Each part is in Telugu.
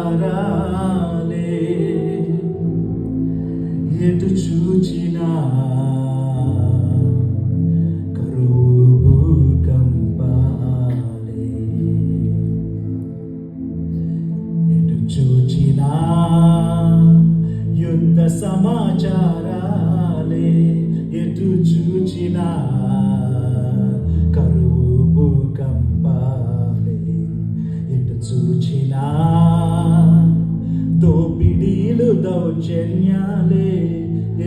సమాచారాలే ఎటు చూచినా కరువు భూకంపాలే ఎటు చూచినా యుద్ధ సమాచారాలే ఎటు చూచినా కరువు భూకంపాలే ఎటు చూచినా దోపిడీలు దౌర్జన్యాలే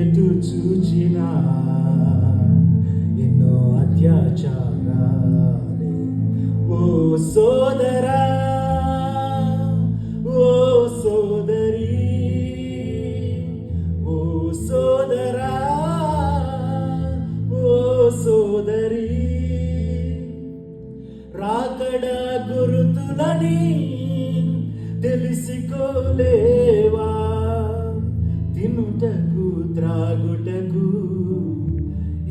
ఎటు చూచినా ఎన్నో అత్యాచారాలే ఓ సోదరా ఓ సోదరి ఓ సోదరా ఓ సోదరి రాకడ గురుతులని తెలుసుకోలేవా తినుటకు త్రాగుటకు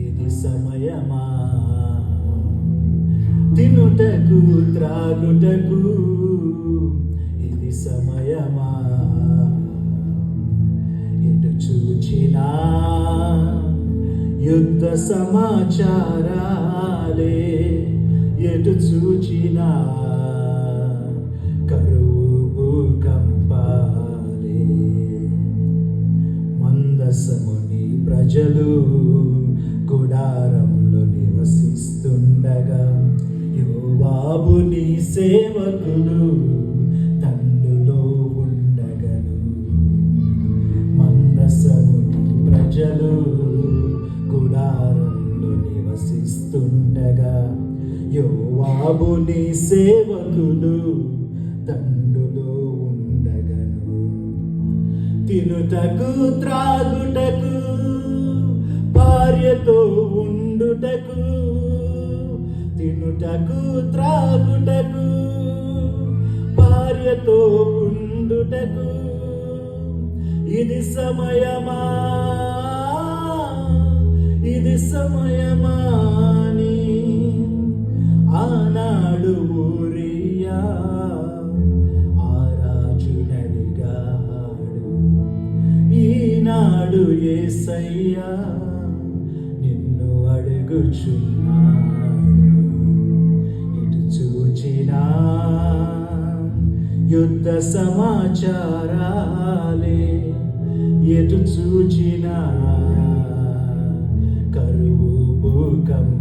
ఇది సమయమా తినుటకు త్రాగుటకు ఇది సమయమా ఎటు చూచినా యుద్ధ సమాచారాలే ఎటు చూచినా కరువు భూకంపాలే మందసముని ప్రజలు గుడారంలో నివసిస్తుండగా యోవాబుని సేవకులు తండులో ఉండగను మందసముని ప్రజలు గుడారంలో నివసిస్తుండగా యోవాబుని సేవకులు తండులో ఉండగను తినుటకు త్రాగుటకు భార్యతో ఉండుటకు తినుటకు త్రాగుటకు భార్యతో ఉండుటకు ఇది సమయమా ఇది సమయమాని ఆనాడు ఊరియా ఆ రాజునడిగాడు ఈనాడు యేసయ్యా నిన్ను అడుగుచున్నాడు ఇటు చూచినా యుద్ధ సమాచారాలే ఎటు చూచినా కరువు భూకంపాలే